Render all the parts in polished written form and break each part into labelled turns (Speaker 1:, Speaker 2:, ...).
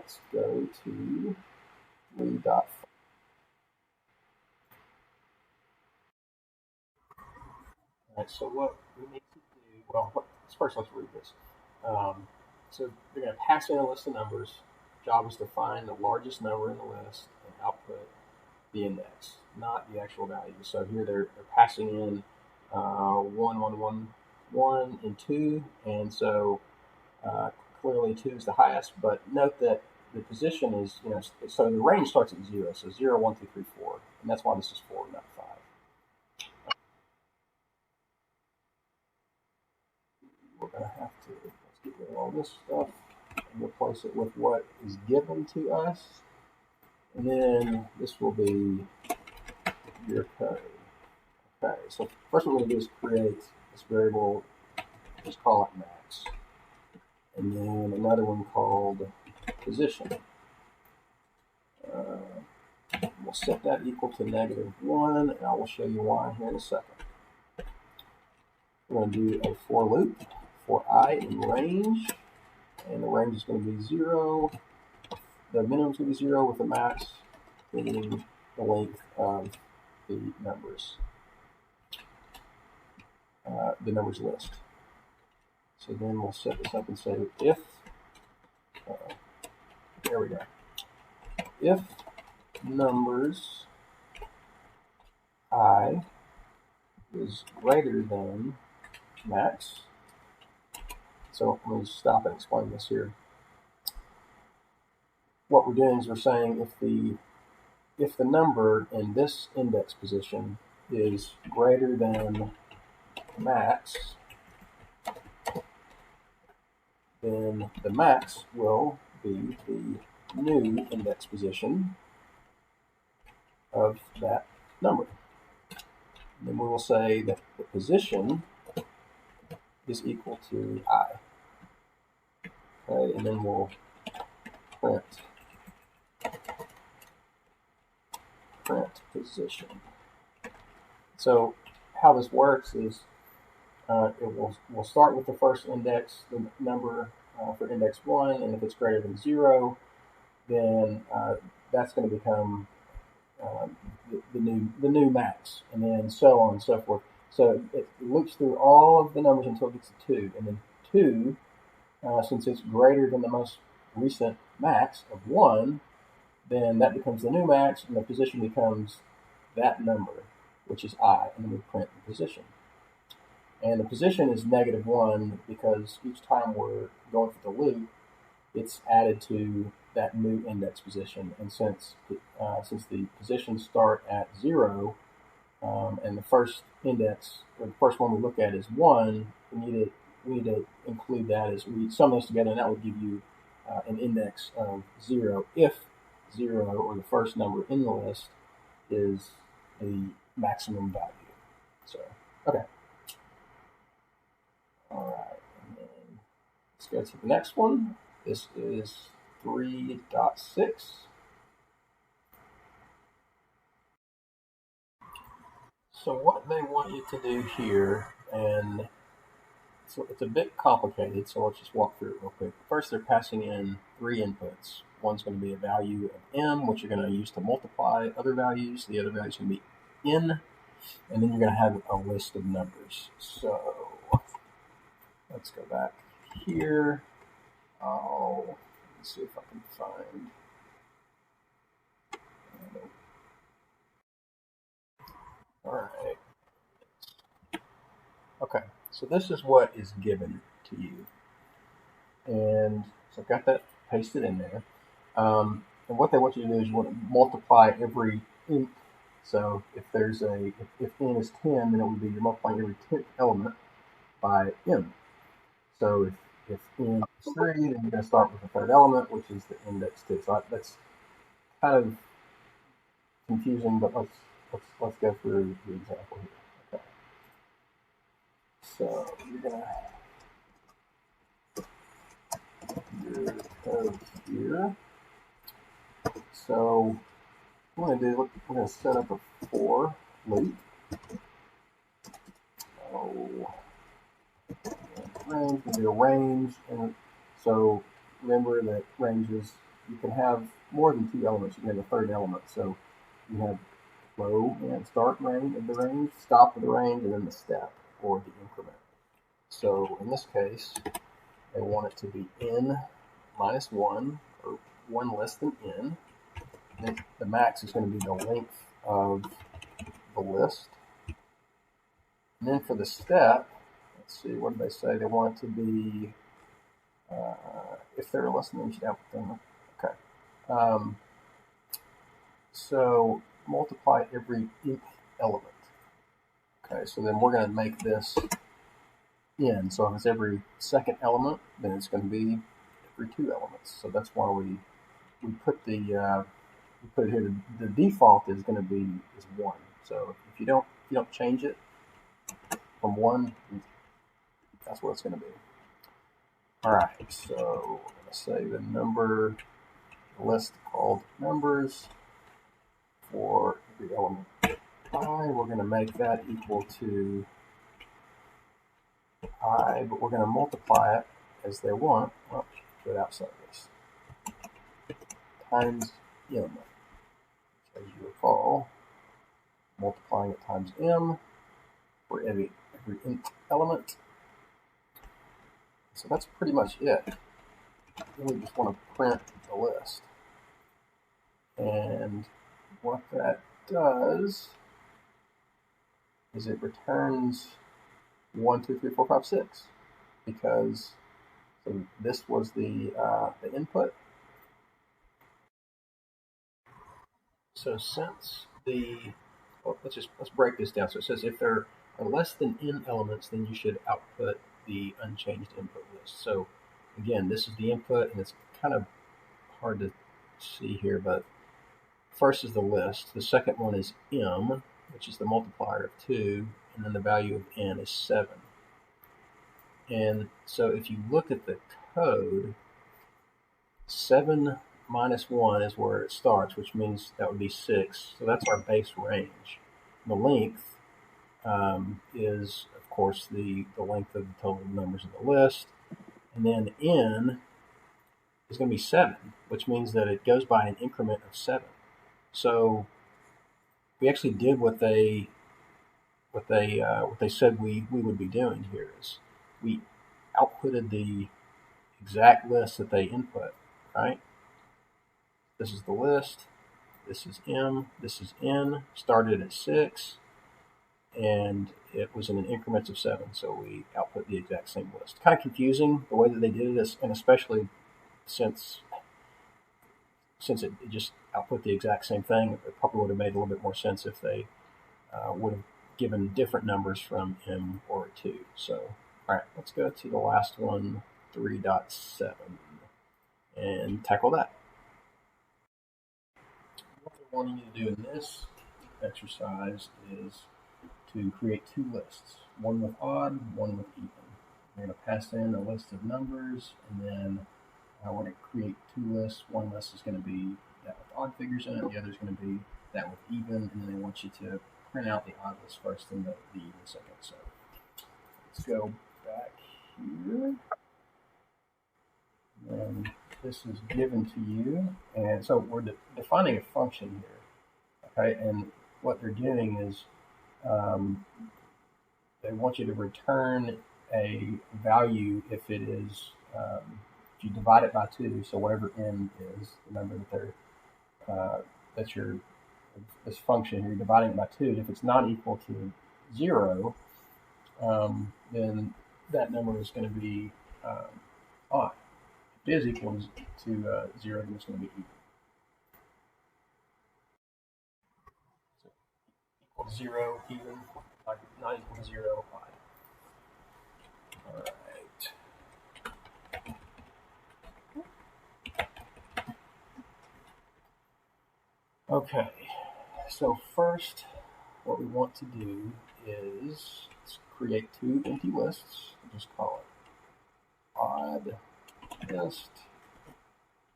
Speaker 1: let's go to 3.5. All right, so what we need to do, well, first let's read this. So they're going to pass in a list of numbers. Job is to find the largest number in the list and output the index, not the actual value. So here they're passing in 1, 1, 1, 1, and 2, and so clearly 2 is the highest. But note that the position is, so the range starts at 0. So 0, 1, 2, 3, 4, and that's why this is 4, not 5. We're going to have to let's get rid of all this stuff and replace it with what is given to us. And then this will be your code. Okay, so first what we're going to do is create this variable, just call it max. And then another one called position. We'll set that equal to -1, and I will show you why here in a second. We're going to do a for loop for I in range, and the range is going to be 0. The minimum is going to be 0 with the max being the length of the numbers list. So then we'll set this up and say if, there we go, if numbers I is greater than max. So let me stop and explain this here. What we're doing is we're saying if the number in this index position is greater than max, then the max will be the new index position of that number. And then we will say that the position is equal to I. Okay, and then we'll print position. So how this works is we'll start with the first index, the number for index 1, and if it's greater than 0, then that's going to become the new max, and then so on and so forth. So it loops through all of the numbers until it gets to 2, and then 2, since it's greater than the most recent max of 1, then that becomes the new max, and the position becomes that number, which is I, and then we print the position. And the position is -1 because each time we're going through the loop, it's added to that new index position. And since the positions start at 0, and the first index, or the first one we look at is 1, we need to include that as we sum those together, and that will give you an index of 0 if 0, or the first number in the list, is the maximum value. So, okay. All right, and then let's go to the next one. This is 3.6. So what they want you to do here, and so it's a bit complicated, so let's just walk through it real quick. First, they're passing in 3 inputs. One's going to be a value of m, which you're going to use to multiply other values. The other value is going to be n, and then you're going to have a list of numbers. So let's go back here. Let's see if I can find. All right. Okay, so this is what is given to you. And so I've got that pasted in there. And what they want you to do is you want to multiply every int. So if n is 10, then it would be you're multiplying every 10th element by m. So if n is 3, then you're going to start with the third element, which is the index 2. So that's kind of confusing, but let's go through the example here. Okay. So you're going to your code here. So what we're going to set up a for loop. Range, we do a range, and so remember that range is you can have more than two elements. You can have a third element. So you have flow and start range of the range, stop of the range, and then the step or the increment. So in this case, they want it to be n minus 1, or 1 less than n. And the max is going to be the length of the list. And then for the step, let's see, what did they say? They want it to be, if they're less than n, you should output them. Okay. So multiply every nth element. Okay, so then we're going to make this n. So if it's every second element, then it's going to be every two elements. So that's why we put the we put it here. The default is going to be is 1. So if you don't change it from 1, that's what it's going to be. All right. So we're going to say the number list called numbers for every element I. We're going to make that equal to I, but we're going to multiply it as they want. Well, do it outside this. Times m. As you recall, multiplying it times m for every nth element. So that's pretty much it. Then we just want to print the list. And what that does is it returns 1, 2, 3, 4, 5, 6, because so this was the input. So since let's break this down. So it says if there are less than n elements, then you should output the unchanged input list. So again, this is the input, and it's kind of hard to see here, but first is the list. The second one is m, which is the multiplier of 2, and then the value of n is 7. And so if you look at the code, 7 minus 1 is where it starts, which means that would be 6. So that's our base range. The length is, of course, the length of the total numbers of the list. And then n is going to be 7, which means that it goes by an increment of 7. So we actually did what they said we would be doing here is we outputted the exact list that they input, right? This is the list, this is m, this is n, started at 6, and it was in an increments of 7, so we output the exact same list. Kind of confusing the way that they did it, and especially since it just output the exact same thing. It probably would have made a little bit more sense if they would have given different numbers from m or 2. So, all right, let's go to the last one, 3.7, and tackle that. What they're wanting you to do in this exercise is to create two lists, one with odd, one with even. You're going to pass in a list of numbers, and then I want to create two lists. One list is going to be that with odd figures in it, the other is going to be that with even, and then they want you to print out the odd list first and the even second. So let's go back here. And this is given to you, and so we're defining a function here, okay? And what they're doing is they want you to return a value if it is if you divide it by 2. So whatever n is, the number that they're that's your this function, you're dividing it by 2. And if it's not equal to 0, then that number is going to be odd. If it is equal to 0, then it's going to be even. So equal to 0, even, not equal to 0, odd. All right. Okay, so first what we want to do is let's create two empty lists. We'll just call it odd list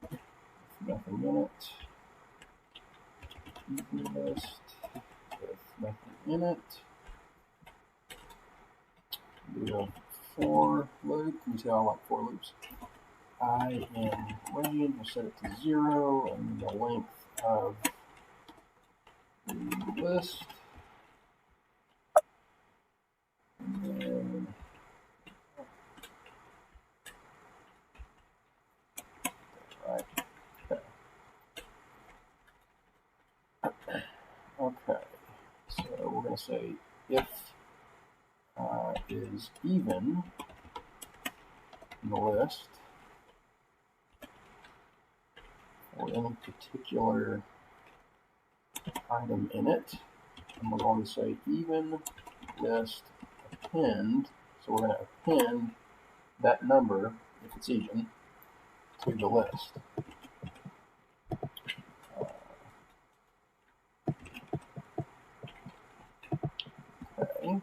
Speaker 1: with nothing in it, even list with nothing in it. Do a for loop. You see how I like for loops. I in range, we'll set it to 0, and the length of the list. And then right. Okay. So we're going to say if is even in the list for any particular item in it, and we're going to say even list append. So we're going to append that number, if it's even, to the list. Okay.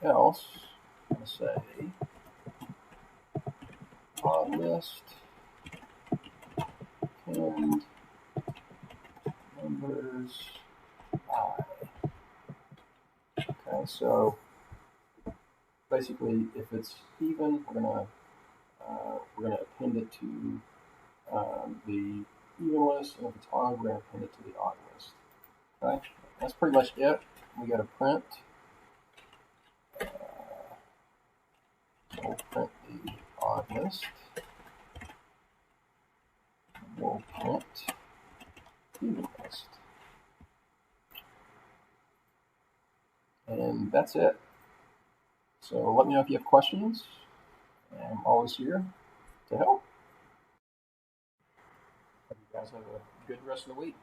Speaker 1: Else, I'm going to say odd list append numbers I. Okay, so basically, if it's even, we're gonna append it to the even list, and if it's odd, we're gonna append it to the odd list. Okay, that's pretty much it. We got to print. So we'll print the odd list. We'll print even list, and that's it. So let me know if you have questions. I'm always here to help. Hope you guys have a good rest of the week.